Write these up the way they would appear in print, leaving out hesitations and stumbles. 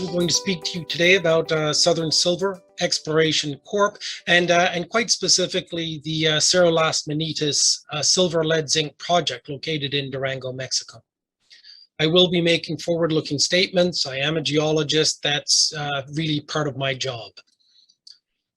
I'm going to speak to you today about Southern Silver Exploration Corp. and quite specifically the Cerro Las Manitas silver lead zinc project located in Durango, Mexico. I will be making forward-looking statements. I am a geologist. That's really part of my job.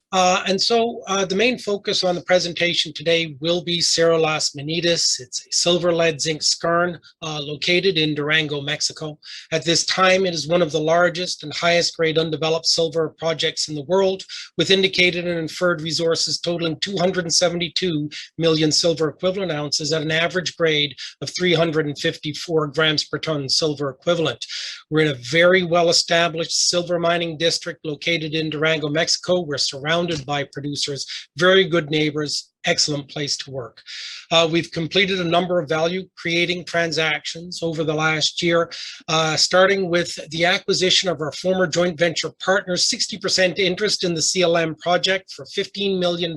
The main focus on the presentation today will be Cerro Las Manitas. It's a silver lead zinc skarn located in Durango, Mexico. At this time, it is one of the largest and highest grade undeveloped silver projects in the world, with indicated and inferred resources totaling 272 million silver equivalent ounces at an average grade of 354 grams per ton silver equivalent. We're in a very well-established silver mining district located in Durango, Mexico. We're surrounded by producers, very good neighbors, excellent place to work. We've completed a number of value-creating transactions over the last year, starting with the acquisition of our former joint venture partner's 60% interest in the CLM project for $15 million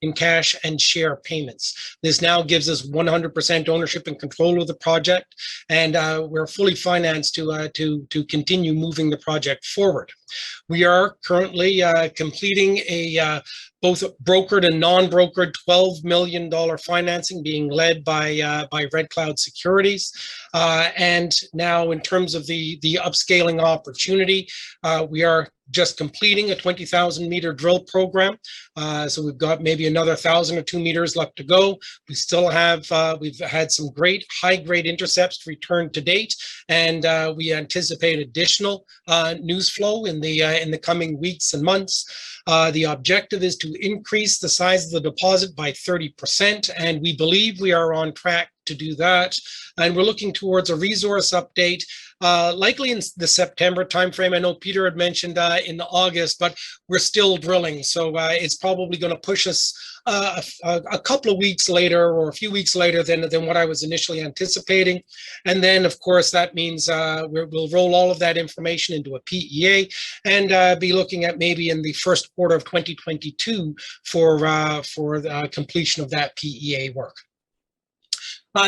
in cash and share payments. This now gives us 100% ownership and control of the project, and we're fully financed to continue moving the project forward. We are currently completing a both brokered and non-brokered $12 million financing being led by Red Cloud Securities. And now in terms of the upscaling opportunity, we are just completing a 20,000 meter drill program. So we've got maybe another 1,000 or 2 meters left to go. We still have, we've had some great high grade intercepts returned to date, and we anticipate additional news flow in the coming weeks and months. The objective is to increase the size of the deposit by 30%, and we believe we are on track to do that. And we're looking towards a resource update, likely in the September timeframe. I know Peter had mentioned in August, but we're still drilling. So it's probably going to push us a couple of weeks later or a few weeks later than what I was initially anticipating. And then, of course, that means we'll roll all of that information into a PEA and be looking at maybe in the first quarter of 2022 for the completion of that PEA work.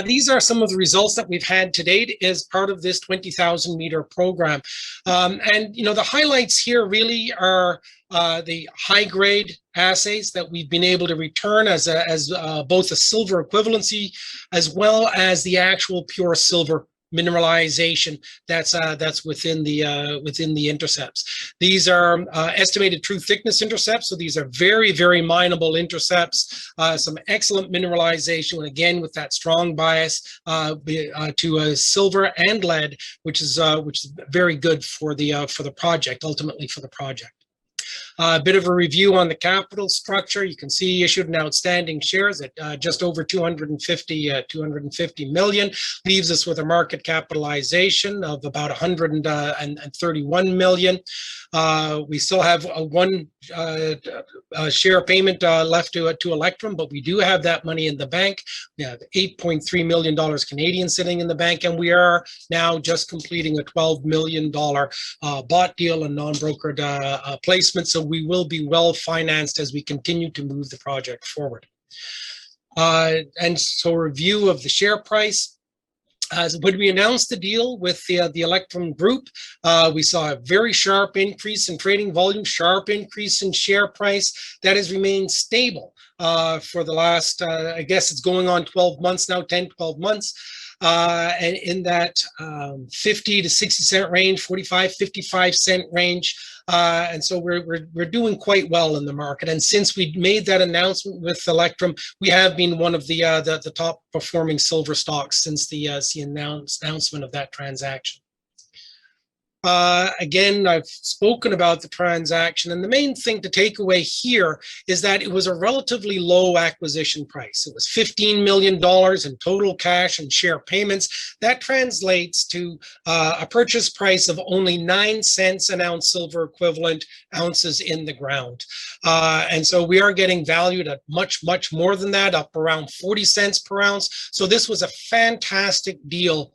These are some of the results that we've had to date as part of this 20,000 meter program. And, you know, the highlights here really are the high grade assays that we've been able to return as both a silver equivalency as well as the actual pure silver mineralization that's within the intercepts. These are estimated true thickness intercepts, so these are very, very mineable intercepts. Some excellent mineralization, and again with that strong bias to silver and lead, which is very good for the project, ultimately for the project. A bit of a review on the capital structure. You can see issued and outstanding shares at just over 250 million, leaves us with a market capitalization of about 131 million. We still have one share payment left to Electrum, but we do have that money in the bank. We have $8.3 million Canadian sitting in the bank, and we are now just completing a $12 million bought deal and non-brokered placement. So we will be well financed as we continue to move the project forward. And so a review of the share price. When we announced the deal with the Electrum Group, we saw a very sharp increase in trading volume, sharp increase in share price that has remained stable for the last, I guess it's going on 12 months now, 10, 12 months. And in that 50 to 60 cent range, 45, 55 cent range. And so we're doing quite well in the market. And since we made that announcement with Electrum, we have been one of the top performing silver stocks since the announcement of that transaction. Again, I've spoken about the transaction, and the main thing to take away here is that it was a relatively low acquisition price. It was $15 million in total cash and share payments. That translates to a purchase price of only 9 cents an ounce silver equivalent ounces in the ground. And so we are getting valued at much, much more than that, up around 40 cents per ounce. So this was a fantastic deal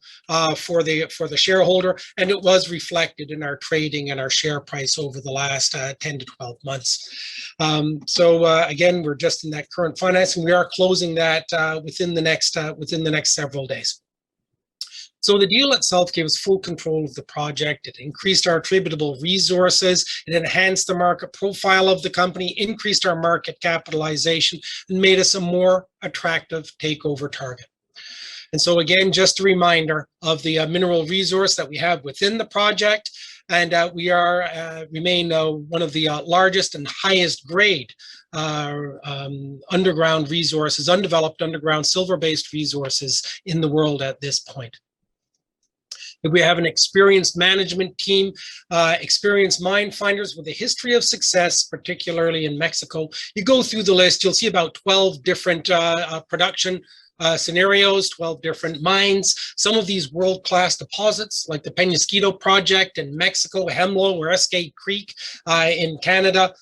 for the shareholder, and it was reflected in our trading and our share price over the last 10 to 12 months. Again, we're just in that current financing. We are closing that within the next several days. So the deal itself gave us full control of the project. It increased our attributable resources. It enhanced the market profile of the company, increased our market capitalization, and made us a more attractive takeover target. And so again, just a reminder of the mineral resource that we have within the project. And we remain one of the largest and highest grade underground resources, undeveloped underground silver-based resources in the world at this point. We have an experienced management team, experienced mine finders with a history of success, particularly in Mexico. You go through the list, you'll see about 12 different production scenarios, 12 different mines. Some of these world-class deposits, like the Peñasquito project in Mexico, Hemlo or Escape Creek in Canada.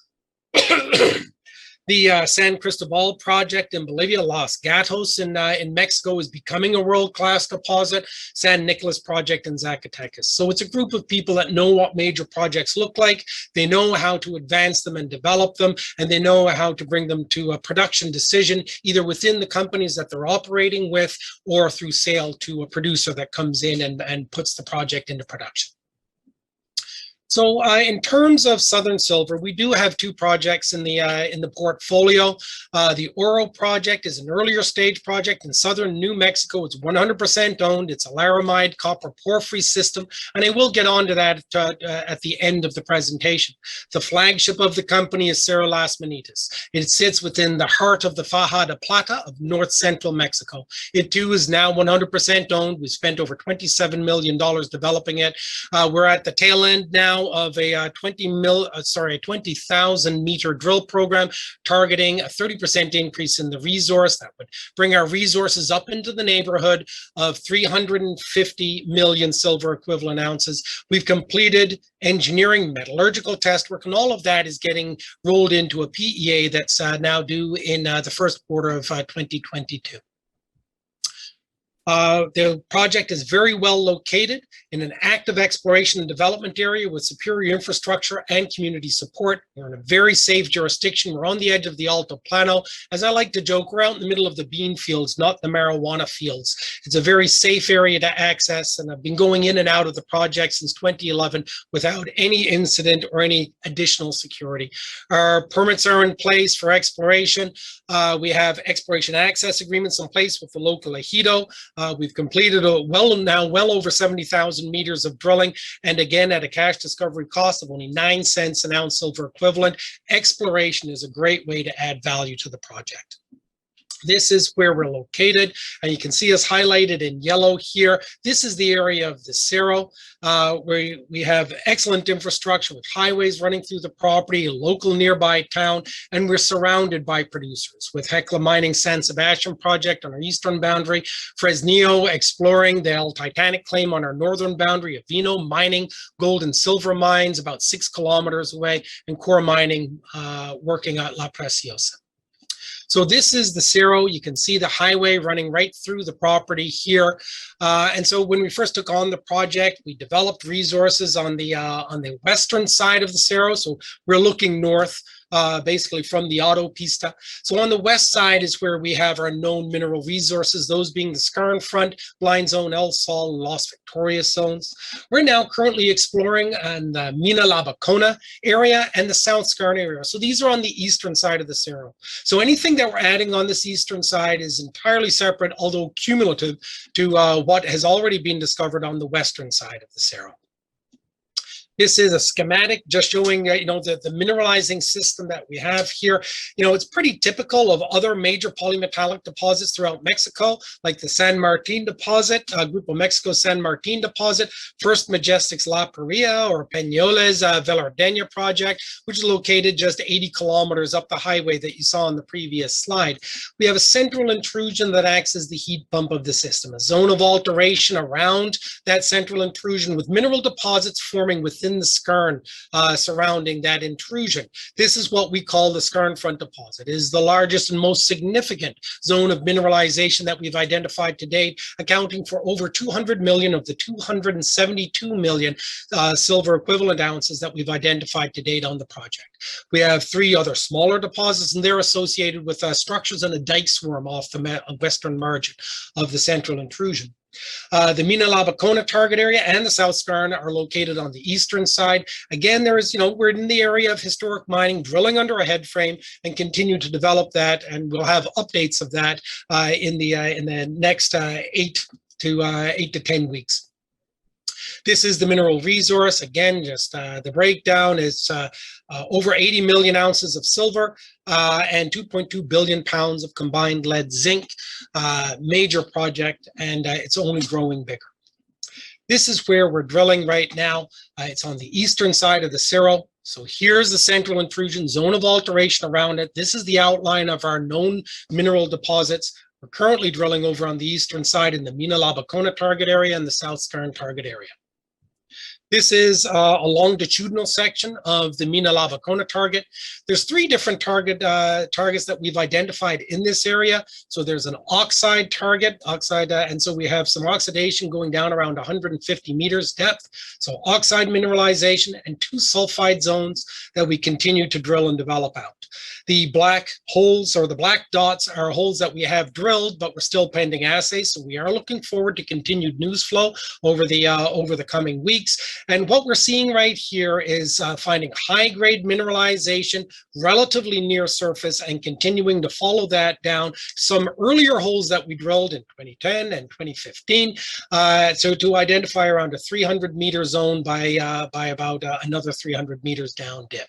The San Cristobal project in Bolivia, Los Gatos in Mexico is becoming a world-class deposit. San Nicolas project in Zacatecas. So it's a group of people that know what major projects look like. They know how to advance them and develop them, and they know how to bring them to a production decision, either within the companies that they're operating with or through sale to a producer that comes in and puts the project into production. So in terms of Southern Silver, we do have two projects in the portfolio. The Oro project is an earlier stage project in southern New Mexico. It's 100% owned. It's a laramide copper porphyry system, and I will get on to that at the end of the presentation. The flagship of the company is Cerro Las Manitas. It sits within the heart of the Faja de Plata of north central Mexico. It too is now 100% owned. We spent over $27 million developing it. We're at the tail end now of a 20,000 meter drill program targeting a 30% increase in the resource. That would bring our resources up into the neighborhood of 350 million silver equivalent ounces. We've completed engineering, metallurgical test work, and all of that is getting rolled into a PEA that's now due in the first quarter of 2022. The project is very well located in an active exploration and development area with superior infrastructure and community support. We're in a very safe jurisdiction. We're on the edge of the Alto Plano. As I like to joke, we're out in the middle of the bean fields, not the marijuana fields. It's a very safe area to access, and I've been going in and out of the project since 2011 without any incident or any additional security. Our permits are in place for exploration. We have exploration access agreements in place with the local ejido. We've completed well over 70,000 meters of drilling, and again at a cash discovery cost of only 9 cents an ounce silver equivalent. Exploration is a great way to add value to the project. This is where we're located, and you can see us highlighted in yellow here. This is the area of the Cerro, where we have excellent infrastructure with highways running through the property, a local nearby town, and we're surrounded by producers with Hecla Mining San Sebastian project on our eastern boundary, Fresnillo exploring the El Titanic claim on our northern boundary, Avino mining gold and silver mines about 6 kilometers away, and Corp mining working at La Preciosa. So this is the Cerro. You can see the highway running right through the property here. And so when we first took on the project, we developed resources on the western side of the Cerro. So we're looking north, basically from the autopista. So on the west side is where we have our known mineral resources, those being the Skarn Front, Blind Zone, El Sol, and Las Victorias zones. We're now currently exploring in the Mina La Bacona area and the South Skarn area. So these are on the eastern side of the Cerro. So anything that we're adding on this eastern side is entirely separate, although cumulative, to what has already been discovered on the western side of the Cerro. This is a schematic just showing, the mineralizing system that we have here. It's pretty typical of other major polymetallic deposits throughout Mexico, like the San Martin deposit, Grupo Mexico San Martin deposit, First Majestic's La Paria or Peñoles Velardeña project, which is located just 80 kilometers up the highway that you saw on the previous slide. We have a central intrusion that acts as the heat pump of the system, a zone of alteration around that central intrusion with mineral deposits forming within the skarn surrounding that intrusion. This is what we call the Skarn Front deposit. It is the largest and most significant zone of mineralization that we've identified to date, accounting for over 200 million of the 272 million silver equivalent ounces that we've identified to date on the project. We have 3 other smaller deposits, and they're associated with structures in a dike swarm off the western margin of the central intrusion. The Mina Labacona target area and the South Skarn are located on the eastern side. Again, there is, we're in the area of historic mining, drilling under a head frame, and continue to develop that. And we'll have updates of that in the next 8 to 10 weeks. This is the mineral resource. Again, just the breakdown is over 80 million ounces of silver and 2.2 billion pounds of combined lead zinc. Major project, and it's only growing bigger. This is where we're drilling right now. It's on the eastern side of the Cerro. So here's the central intrusion, zone of alteration around it. This is the outline of our known mineral deposits. We're currently drilling over on the eastern side in the Mina Labacona target area and the South Skarn target area. This is a longitudinal section of the Mina Labacona target. There's 3 different targets that we've identified in this area. So there's an oxide target, and so we have some oxidation going down around 150 meters depth. So oxide mineralization, and 2 sulfide zones that we continue to drill and develop out. The black holes, or the black dots, are holes that we have drilled, but we're still pending assays. So we are looking forward to continued news flow over the coming weeks. And what we're seeing right here is finding high-grade mineralization relatively near surface and continuing to follow that down some earlier holes that we drilled in 2010 and 2015. So to identify around a 300-meter zone by about another 300 meters down dip.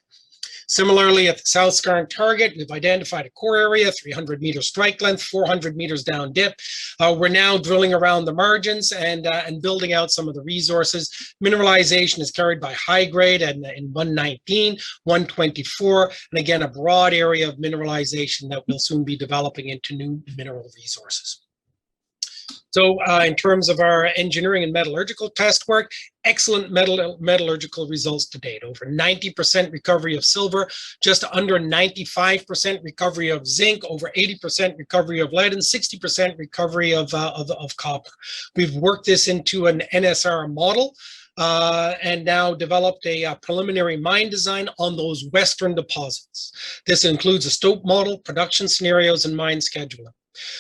Similarly, at the South Skarn target, we've identified a core area, 300-meter strike length, 400 meters down dip. We're now drilling around the margins and building out some of the resources. Mineralization is carried by high grade and in 119, 124, and again, a broad area of mineralization that will soon be developing into new mineral resources. So in terms of our engineering and metallurgical test work, excellent metallurgical results to date. Over 90% recovery of silver, just under 95% recovery of zinc, over 80% recovery of lead, and 60% recovery of copper. We've worked this into an NSR model and now developed a preliminary mine design on those western deposits. This includes a stope model, production scenarios, and mine scheduling.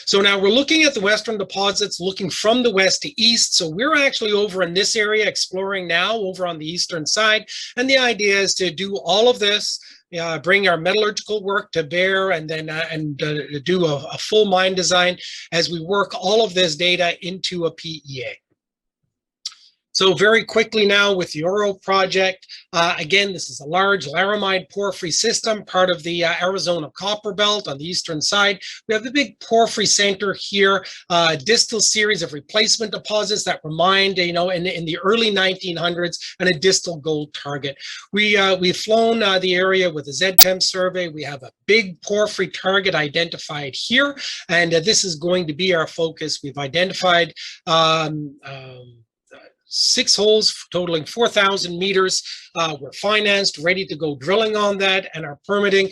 So now we're looking at the western deposits, looking from the west to east. So we're actually over in this area exploring now over on the eastern side. And the idea is to do all of this, bring our metallurgical work to bear, and then do a full mine design as we work all of this data into a PEA. So very quickly now with the Oro project, again, this is a large laramide porphyry system, part of the Arizona Copper Belt on the eastern side. We have the big porphyry center here, distal series of replacement deposits that were mined, in the early 1900s, and a distal gold target. We've flown the area with a ZTEM survey. We have a big porphyry target identified here, and this is going to be our focus. We've identified 6 holes totaling 4,000 meters. We're financed, ready to go drilling on that, and our permitting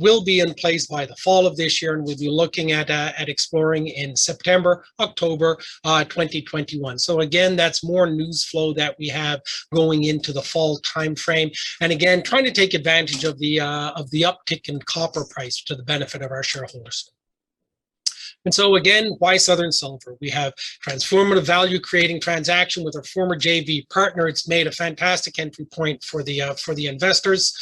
will be in place by the fall of this year, and we'll be looking at exploring in September, October 2021. So again, that's more news flow that we have going into the fall timeframe, and again, trying to take advantage of the uptick in copper price to the benefit of our shareholders. And so again, why Southern Silver? We have transformative value creating transaction with our former JV partner. It's made a fantastic entry point for the investors.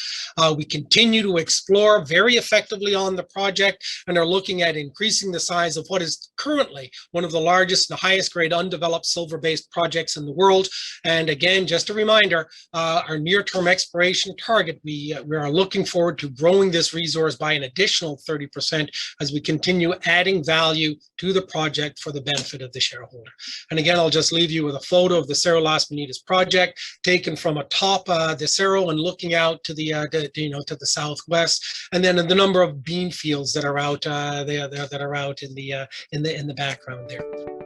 We continue to explore very effectively on the project and are looking at increasing the size of what is currently one of the largest and highest grade undeveloped silver-based projects in the world. And again, just a reminder, our near-term exploration target, we are looking forward to growing this resource by an additional 30% as we continue adding value to the project for the benefit of the shareholder. And again, I'll just leave you with a photo of the Cerro Las Menitas project taken from atop the Cerro and looking out to the to the southwest, and then the number of bean fields that are out in the background there.